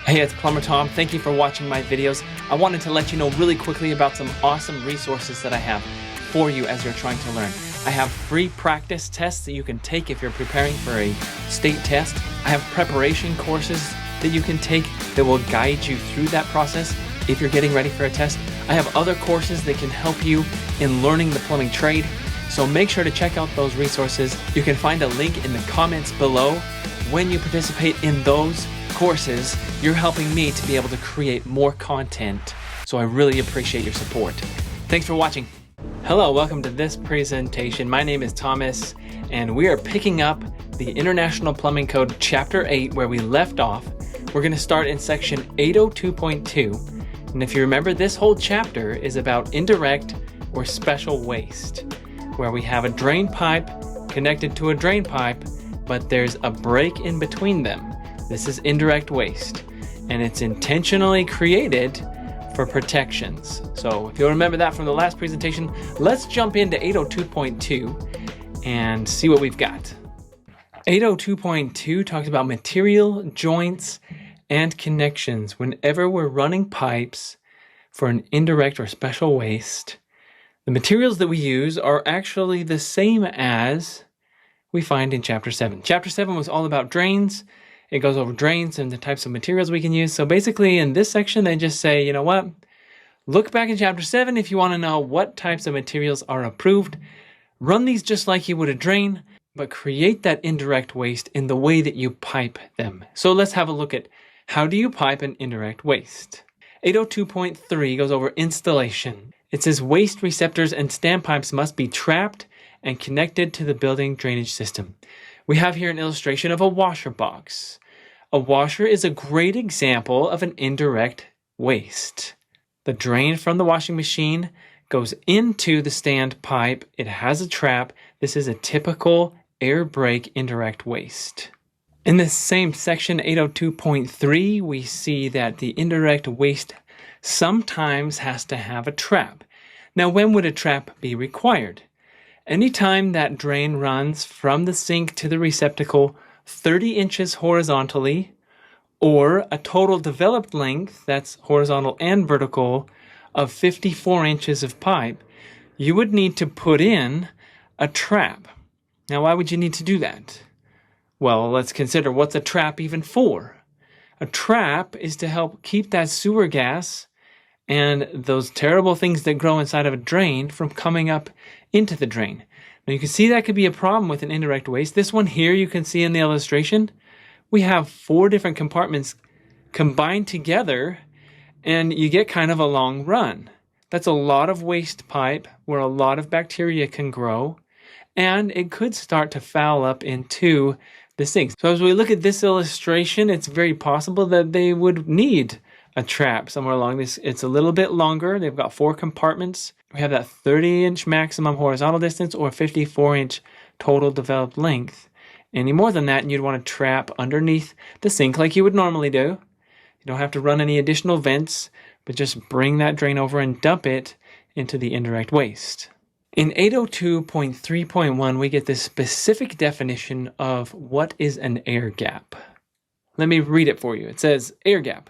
Hey, it's Plumber Tom. Thank you for watching my videos. I wanted to let you know really quickly about some awesome resources that I have for you as you're trying to learn. I have free practice tests that you can take if you're preparing for a state test. I have preparation courses that you can take that will guide you through that process if you're getting ready for a test. I have other courses that can help you in learning the plumbing trade. So make sure to check out those resources. You can find a link in the comments below. When you participate in those courses, you're helping me to be able to create more content. So I really appreciate your support. Thanks for watching. Hello, welcome to this presentation. My name is Thomas, and we are picking up the International Plumbing Code Chapter 8 where we left off. We're going to start in section 802.2. And if you remember, this whole chapter is about indirect or special waste, where we have a drain pipe connected to a drain pipe, but there's a break in between them. This is indirect waste, and it's intentionally created for protections. So if you'll remember that from the last presentation, let's jump into 802.2 and see what we've got. 802.2 talks about material, joints, and connections. Whenever we're running pipes for an indirect or special waste, the materials that we use are actually the same as we find in Chapter 7. Chapter 7 was all about drains. It goes over drains and the types of materials we can use. So basically in this section, they just say, you know what? Look back in Chapter 7 if you want to know what types of materials are approved. Run these just like you would a drain, but create that indirect waste in the way that you pipe them. So let's have a look at how do you pipe an indirect waste. 802.3 goes over installation. It says waste receptors and standpipes must be trapped and connected to the building drainage system. We have here an illustration of a washer box. A washer is a great example of an indirect waste. The drain from the washing machine goes into the standpipe. It has a trap. This is a typical air brake indirect waste. In this same section, 802.3, we see that the indirect waste sometimes has to have a trap. Now, when would a trap be required? Anytime that drain runs from the sink to the receptacle 30 inches horizontally, or a total developed length, that's horizontal and vertical, of 54 inches of pipe, you would need to put in a trap. Now, why would you need to do that? Well, let's consider, what's a trap even for? A trap is to help keep that sewer gas and those terrible things that grow inside of a drain from coming up into the drain. Now you can see that could be a problem with an indirect waste. This one here you can see in the illustration, we have 4 different compartments combined together and you get kind of a long run. That's a lot of waste pipe where a lot of bacteria can grow, and it could start to foul up into the sinks. So as we look at this illustration, it's very possible that they would need a trap somewhere along this. It's a little bit longer. They've got 4 compartments. We have that 30-inch maximum horizontal distance or 54-inch total developed length. Any more than that, and you'd want to trap underneath the sink like you would normally do. You don't have to run any additional vents, but just bring that drain over and dump it into the indirect waste. In 802.3.1, we get this specific definition of what is an air gap. Let me read it for you. It says, air gap.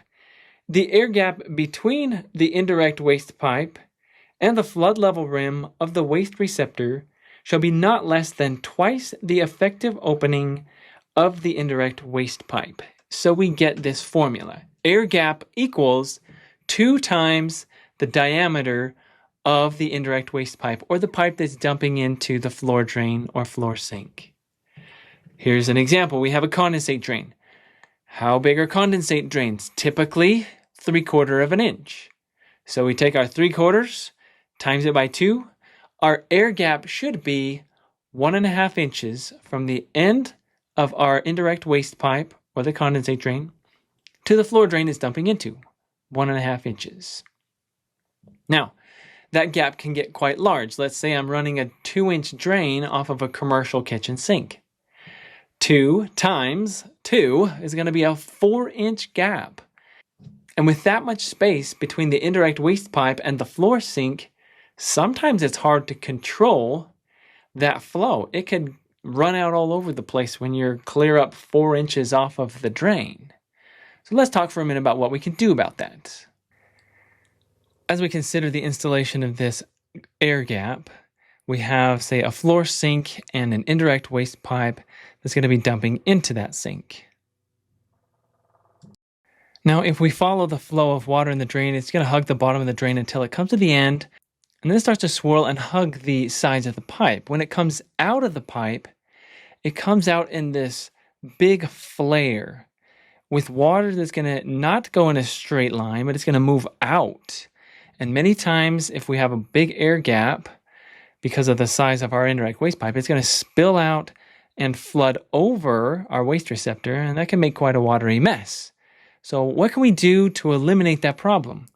The air gap between the indirect waste pipe and the flood level rim of the waste receptor shall be not less than twice the effective opening of the indirect waste pipe. So we get this formula. Air gap equals 2 times the diameter of the indirect waste pipe, or the pipe that's dumping into the floor drain or floor sink. Here's an example. We have a condensate drain. How big are condensate drains? Typically 3/4 of an inch. So we take our 3/4, times it by 2. Our air gap should be 1.5 inches from the end of our indirect waste pipe or the condensate drain to the floor drain it's dumping into, 1.5 inches. Now, that gap can get quite large. Let's say I'm running a 2-inch drain off of a commercial kitchen sink. 2 times 2 is going to be a 4-inch gap. And with that much space between the indirect waste pipe and the floor sink, sometimes it's hard to control that flow. It could run out all over the place when you're clear up 4 inches off of the drain. So let's talk for a minute about what we can do about that. As we consider the installation of this air gap, we have, say, a floor sink and an indirect waste pipe that's going to be dumping into that sink. Now, if we follow the flow of water in the drain, it's going to hug the bottom of the drain until it comes to the end, and then it starts to swirl and hug the sides of the pipe. When it comes out of the pipe, it comes out in this big flare with water that's going to not go in a straight line, but it's going to move out. And many times, if we have a big air gap, because of the size of our indirect waste pipe, it's going to spill out and flood over our waste receptor, and that can make quite a watery mess. So what can we do to eliminate that problem?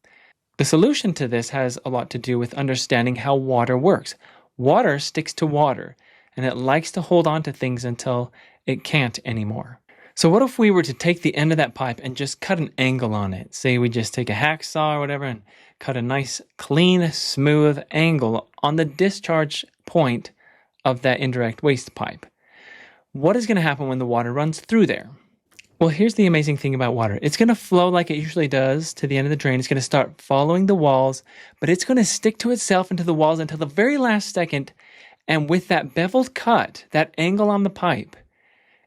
The solution to this has a lot to do with understanding how water works. Water sticks to water, and it likes to hold on to things until it can't anymore. So what if we were to take the end of that pipe and just cut an angle on it? Say we just take a hacksaw or whatever and cut a nice, clean, smooth angle on the discharge point of that indirect waste pipe. What is going to happen when the water runs through there? Well, here's the amazing thing about water. It's going to flow like it usually does to the end of the drain. It's going to start following the walls, but it's going to stick to itself into the walls until the very last second. And with that beveled cut, that angle on the pipe,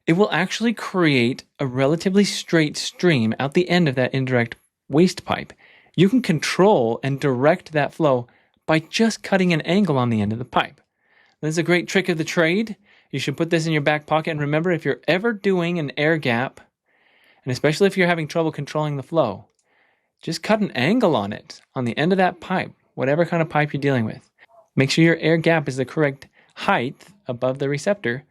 it will actually create a relatively straight stream out the end of that indirect waste pipe. You can control and direct that flow by just cutting an angle on the end of the pipe. This is a great trick of the trade. You should put this in your back pocket, and remember, if you're ever doing an air gap, and especially if you're having trouble controlling the flow, just cut an angle on it, on the end of that pipe, whatever kind of pipe you're dealing with. Make sure your air gap is the correct height above the receptor,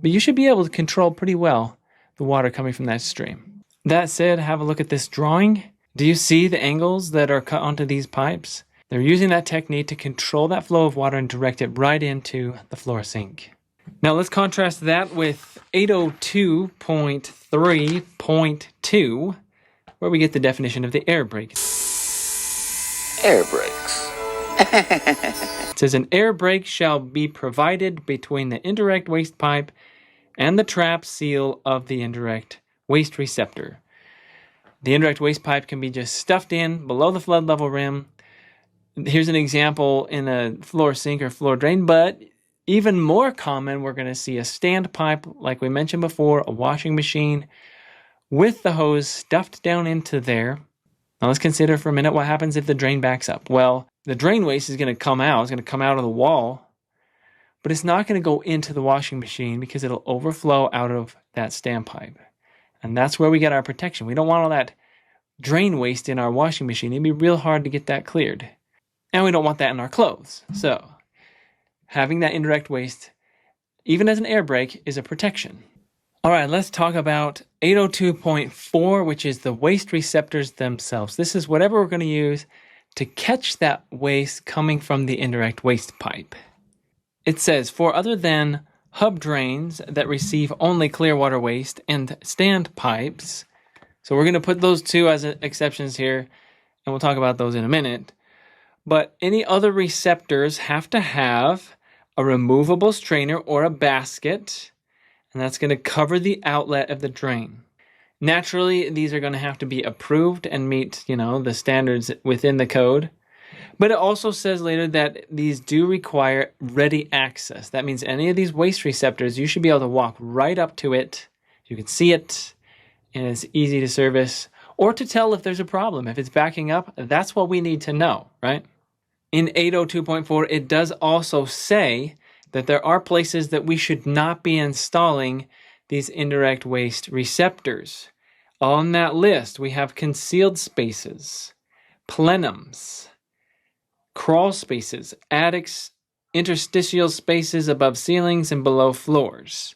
but you should be able to control pretty well the water coming from that stream. That said, have a look at this drawing. Do you see the angles that are cut onto these pipes? They're using that technique to control that flow of water and direct it right into the floor sink. Now let's contrast that with 802.3.2, where we get the definition of the air brake. Air brakes. It says an air brake shall be provided between the indirect waste pipe and the trap seal of the indirect waste receptor. The indirect waste pipe can be just stuffed in below the flood level rim. Here's an example in a floor sink or floor drain, but even more common, we're going to see a standpipe, like we mentioned before, a washing machine with the hose stuffed down into there. Now let's consider for a minute what happens if the drain backs up. Well, the drain waste is going to come out. It's going to come out of the wall, but it's not going to go into the washing machine because it'll overflow out of that standpipe. And that's where we get our protection. We don't want all that drain waste in our washing machine. It'd be real hard to get that cleared. And we don't want that in our clothes. So having that indirect waste, even as an air brake, is a protection. All right, let's talk about 802.4, which is the waste receptors themselves. This is whatever we're going to use to catch that waste coming from the indirect waste pipe. It says, for other than hub drains that receive only clear water waste and standpipes, so we're going to put those two as exceptions here, and we'll talk about those in a minute. But any other receptors have to have a removable strainer or a basket, and that's going to cover the outlet of the drain. Naturally, these are going to have to be approved and meet, the standards within the code. But it also says later that these do require ready access. That means any of these waste receptors, you should be able to walk right up to it. You can see it, and it's easy to service. Or to tell if there's a problem. If it's backing up, that's what we need to know, right? In 802.4, it does also say that there are places that we should not be installing these indirect waste receptors. On that list, we have concealed spaces, plenums, crawl spaces, attics, interstitial spaces above ceilings and below floors.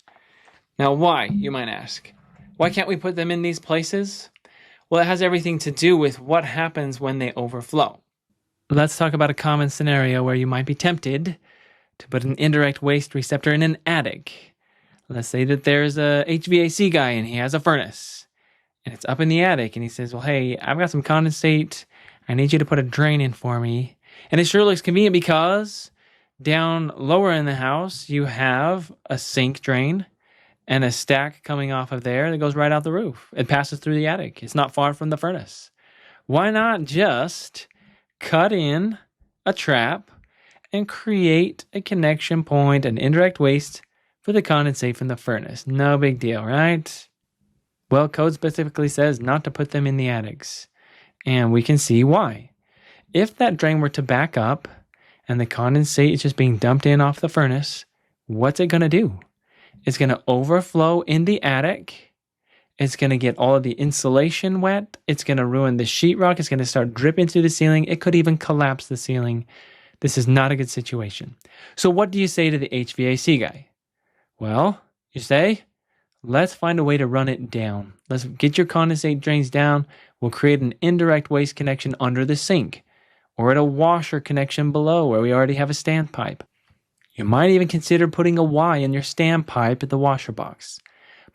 Now, why, you might ask? Why can't we put them in these places? Well, it has everything to do with what happens when they overflow. Let's talk about a common scenario where you might be tempted to put an indirect waste receptor in an attic. Let's say that there's a HVAC guy and he has a furnace and it's up in the attic and he says, well, hey, I've got some condensate. I need you to put a drain in for me. And it sure looks convenient because down lower in the house, you have a sink drain and a stack coming off of there that goes right out the roof. It passes through the attic. It's not far from the furnace. Why not just cut in a trap and create a connection point, an indirect waste for the condensate from the furnace? No big deal, right? Well, code specifically says not to put them in the attics, and we can see why. If that drain were to back up and the condensate is just being dumped in off the furnace, what's it going to do? It's going to overflow in the attic. It's going to get all of the insulation wet. It's going to ruin the sheetrock. It's going to start dripping through the ceiling. It could even collapse the ceiling. This is not a good situation. So what do you say to the HVAC guy? Well, you say, let's find a way to run it down. Let's get your condensate drains down. We'll create an indirect waste connection under the sink or at a washer connection below where we already have a standpipe. You might even consider putting a Y in your standpipe at the washer box.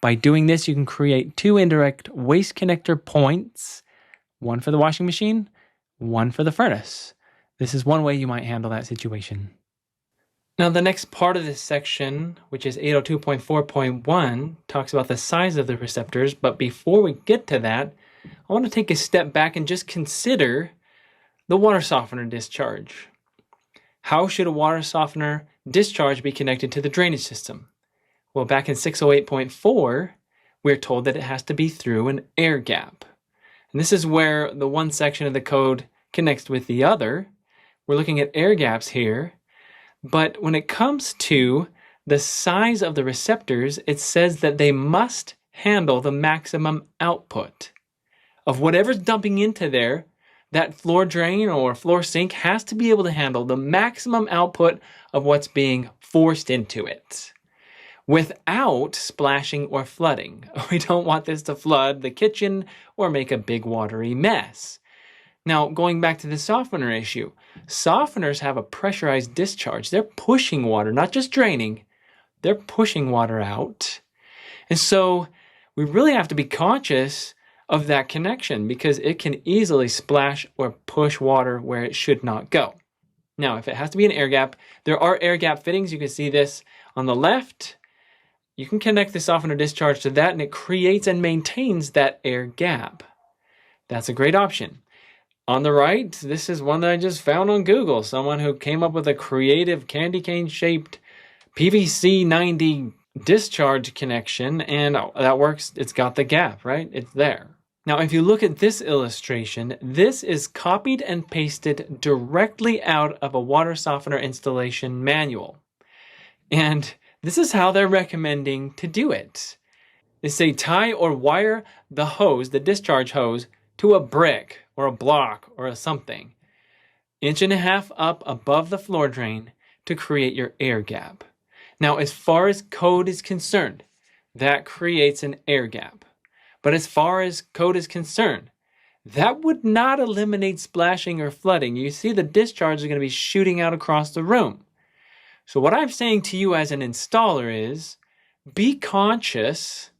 By doing this, you can create 2 indirect waste connector points, one for the washing machine, one for the furnace. This is one way you might handle that situation. Now, the next part of this section, which is 802.4.1, talks about the size of the receptors. But before we get to that, I want to take a step back and just consider the water softener discharge. How should a water softener discharge be connected to the drainage system? Well, back in 608.4, we're told that it has to be through an air gap. And this is where the one section of the code connects with the other. We're looking at air gaps here. But when it comes to the size of the receptors, it says that they must handle the maximum output of whatever's dumping into there. That floor drain or floor sink has to be able to handle the maximum output of what's being forced into it without splashing or flooding. We don't want this to flood the kitchen or make a big watery mess. Now, going back to the softener issue, softeners have a pressurized discharge. They're pushing water, not just draining. They're pushing water out. And so we really have to be conscious of that connection because it can easily splash or push water where it should not go. Now, if it has to be an air gap, there are air gap fittings. You can see this on the left. You can connect the softener discharge to that and it creates and maintains that air gap. That's a great option. On the right, this is one that I just found on Google. Someone who came up with a creative candy cane shaped PVC 90 discharge connection, and that works. It's got the gap, right? It's there. Now, if you look at this illustration, this is copied and pasted directly out of a water softener installation manual. And this is how they're recommending to do it. They say tie or wire the hose, the discharge hose, to a brick or a block or a something, 1.5 inches up above the floor drain to create your air gap. Now, as far as code is concerned, that creates an air gap. But as far as code is concerned, that would not eliminate splashing or flooding. You see the discharge is going to be shooting out across the room. So what I'm saying to you as an installer is be conscious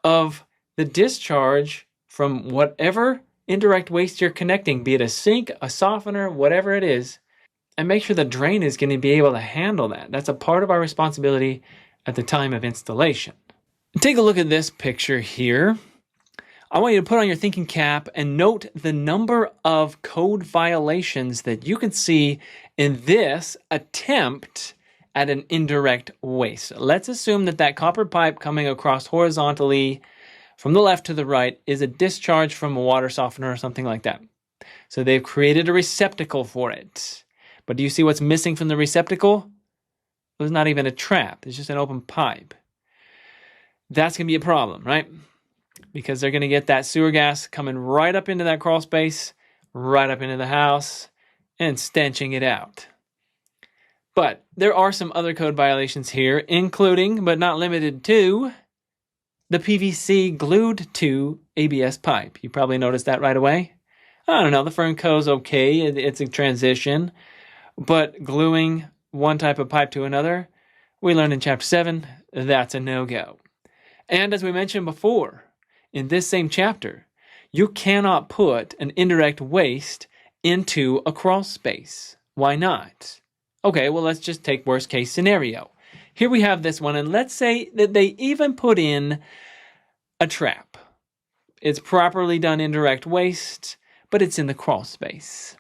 of the discharge from whatever indirect waste you're connecting, be it a sink, a softener, whatever it is, and make sure the drain is going to be able to handle that. That's a part of our responsibility at the time of installation. Take a look at this picture here. I want you to put on your thinking cap and note the number of code violations that you can see in this attempt at an indirect waste. Let's assume that that copper pipe coming across horizontally from the left to the right is a discharge from a water softener or something like that. So they've created a receptacle for it. But do you see what's missing from the receptacle? There's not even a trap. It's just an open pipe. That's going to be a problem, right? Because they're going to get that sewer gas coming right up into that crawl space, right up into the house, and stenching it out. But there are some other code violations here, including, but not limited to, the PVC glued to ABS pipe. You probably noticed that right away. I don't know, the firm code's okay, it's a transition, but gluing one type of pipe to another, we learned in Chapter 7, that's a no-go. And as we mentioned before, in this same chapter, you cannot put an indirect waste into a crawl space. Why not? Okay, well, let's just take worst case scenario. here we have this one, and let's say that they even put in a trap. It's properly done indirect waste, but it's in the crawl space.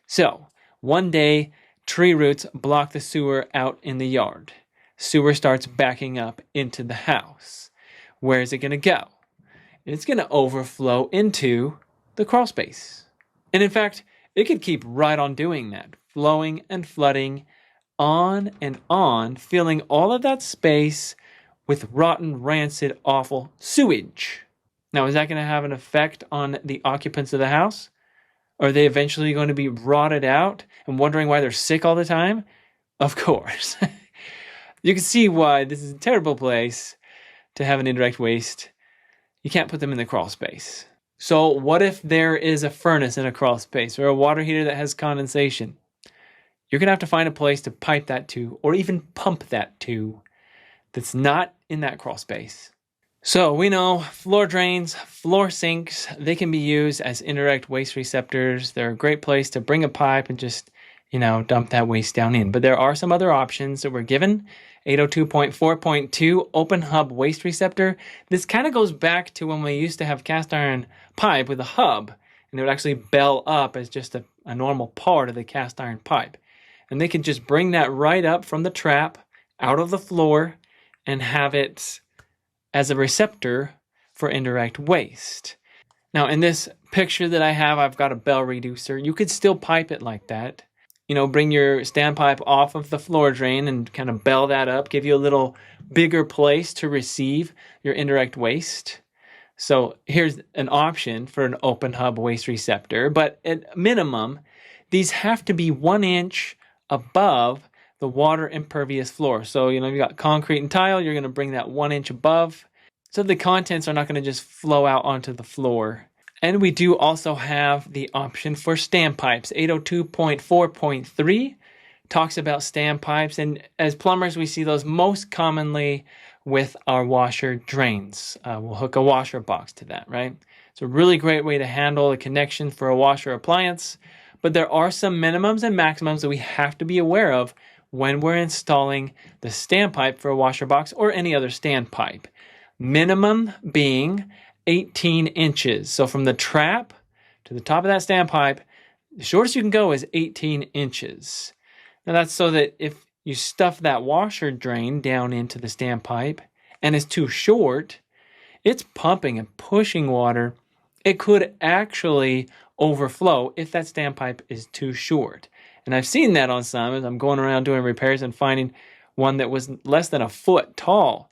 So, one day, tree roots block the sewer out in the yard. Sewer starts backing up into the house. Where is it going to go? It's going to overflow into the crawl space. And in fact, it could keep right on doing that, flowing and flooding on and on, filling all of that space with rotten, rancid, awful sewage. Now, is that going to have an effect on the occupants of the house? Are they eventually going to be rotted out and wondering why they're sick all the time? Of course. You can see why this is a terrible place to have an indirect waste. You can't put them in the crawl space. So what if there is a furnace in a crawl space or a water heater that has condensation? You're going to have to find a place to pipe that to, or even pump that to, that's not in that crawl space. So we know floor drains, floor sinks, they can be used as indirect waste receptors. They're a great place to bring a pipe and just, dump that waste down in. But there are some other options that we're given. 802.4.2 open hub waste receptor. This kind of goes back to when we used to have cast iron pipe with a hub, and it would actually bell up as just a normal part of the cast iron pipe. And they could just bring that right up from the trap out of the floor and have it as a receptor for indirect waste. Now, in this picture that I have, I've got a bell reducer. You could still pipe it like that. Bring your standpipe off of the floor drain and kind of bell that up, give you a little bigger place to receive your indirect waste. So here's an option for an open hub waste receptor, but at minimum, these have to be 1 inch above the water impervious floor. So, you've got concrete and tile, you're going to bring that 1 inch above, so the contents are not going to just flow out onto the floor. And we do also have the option for standpipes. 802.4.3 talks about standpipes, and as plumbers, we see those most commonly with our washer drains. We'll hook a washer box to that, right? It's a really great way to handle the connection for a washer appliance, but there are some minimums and maximums that we have to be aware of when we're installing the standpipe for a washer box or any other standpipe. Minimum being 18 inches. So from the trap to the top of that standpipe, the shortest you can go is 18 inches. Now that's so that if you stuff that washer drain down into the standpipe and it's too short, it's pumping and pushing water. It could actually overflow if that standpipe is too short. And I've seen that on some as I'm going around doing repairs and finding one that was less than a foot tall.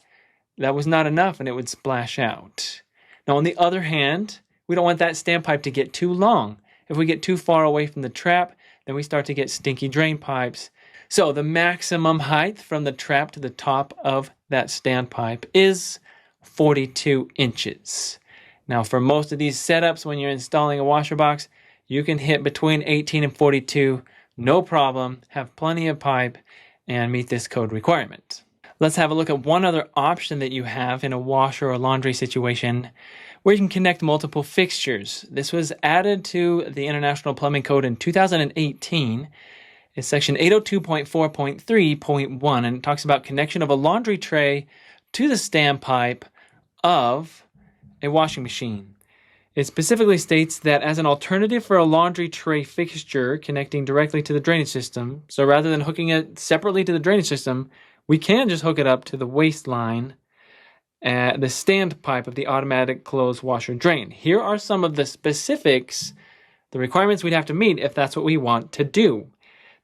That was not enough and it would splash out. Now, on the other hand, we don't want that standpipe to get too long. If we get too far away from the trap, then we start to get stinky drain pipes. So the maximum height from the trap to the top of that standpipe is 42 inches. Now, for most of these setups, when you're installing a washer box, you can hit between 18 and 42, no problem, have plenty of pipe, and meet this code requirement. Let's have a look at one other option that you have in a washer or laundry situation where you can connect multiple fixtures. This was added to the International Plumbing Code in 2018. It's section 802.4.3.1, and it talks about connection of a laundry tray to the standpipe of a washing machine. It specifically states that as an alternative for a laundry tray fixture connecting directly to the drainage system, so rather than hooking it separately to the drainage system, we can just hook it up to the waistline at the standpipe of the automatic closed washer drain. Here are some of the specifics, the requirements we'd have to meet if that's what we want to do.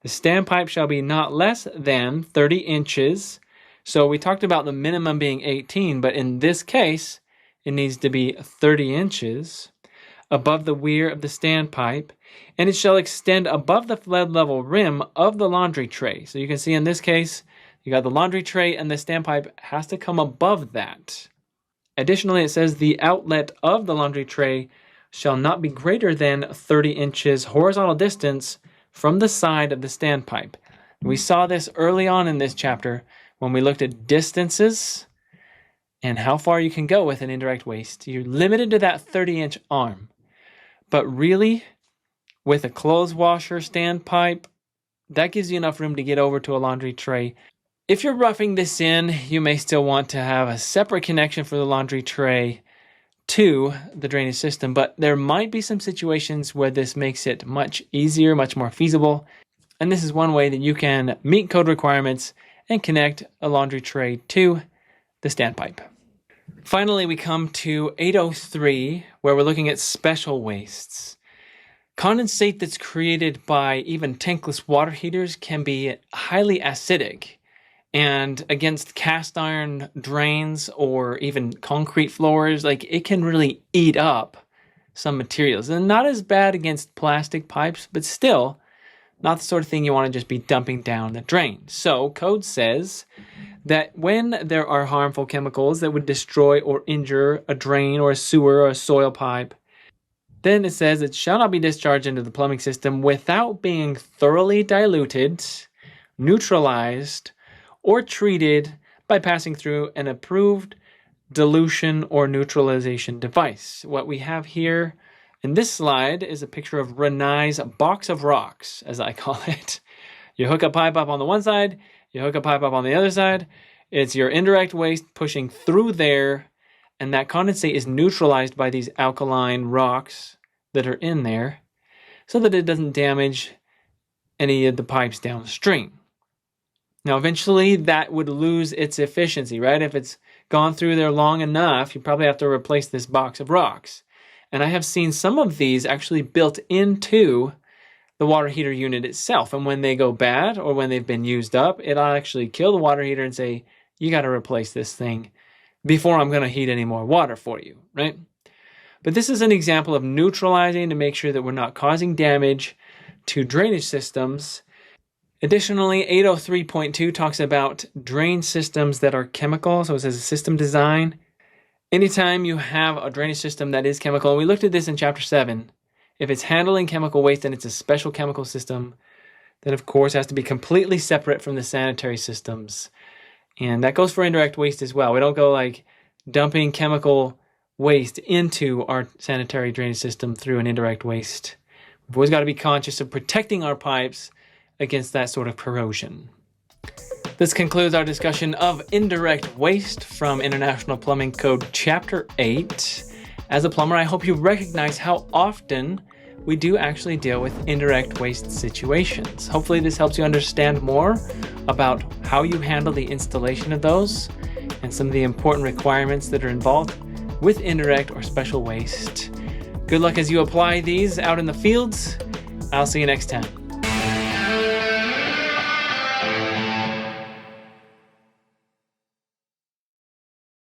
The standpipe shall be not less than 30 inches. So we talked about the minimum being 18, but in this case, it needs to be 30 inches above the weir of the standpipe, and it shall extend above the flood level rim of the laundry tray. So you can see in this case, you got the laundry tray and the standpipe has to come above that. Additionally, it says the outlet of the laundry tray shall not be greater than 30 inches horizontal distance from the side of the standpipe. We saw this early on in this chapter when we looked at distances and how far you can go with an indirect waste. You're limited to that 30-inch arm. But really, with a clothes washer standpipe, that gives you enough room to get over to a laundry tray If you're roughing this in, you may still want to have a separate connection for the laundry tray to the drainage system, but there might be some situations where this makes it much easier, much more feasible. And this is one way that you can meet code requirements and connect a laundry tray to the standpipe. Finally, we come to 803, where we're looking at special wastes. Condensate that's created by even tankless water heaters can be highly acidic, and against cast iron drains or even concrete floors, like, it can really eat up some materials. And not as bad against plastic pipes, but still not the sort of thing you want to just be dumping down the drain. So code says that when there are harmful chemicals that would destroy or injure a drain or a sewer or a soil pipe, then it says it shall not be discharged into the plumbing system without being thoroughly diluted, neutralized, or treated by passing through an approved dilution or neutralization device. What we have here in this slide is a picture of Renai's box of rocks, as I call it. You hook a pipe up on the one side, you hook a pipe up on the other side. It's your indirect waste pushing through there, and that condensate is neutralized by these alkaline rocks that are in there so that it doesn't damage any of the pipes downstream. Now, eventually that would lose its efficiency, right? If it's gone through there long enough, you probably have to replace this box of rocks. And I have seen some of these actually built into the water heater unit itself. And when they go bad or when they've been used up, it'll actually kill the water heater and say, you got to replace this thing before I'm going to heat any more water for you, right? But this is an example of neutralizing to make sure that we're not causing damage to drainage systems. Additionally, 803.2 talks about drain systems that are chemical. So it says system design. Anytime you have a drainage system that is chemical, and we looked at this in chapter 7, if it's handling chemical waste and it's a special chemical system, then of course it has to be completely separate from the sanitary systems. And that goes for indirect waste as well. We don't go like dumping chemical waste into our sanitary drainage system through an indirect waste. We've always got to be conscious of protecting our pipes against that sort of corrosion. This concludes our discussion of indirect waste from International Plumbing Code Chapter 8. As a plumber, I hope you recognize how often we do actually deal with indirect waste situations. Hopefully this helps you understand more about how you handle the installation of those and some of the important requirements that are involved with indirect or special waste. Good luck as you apply these out in the fields. I'll see you next time.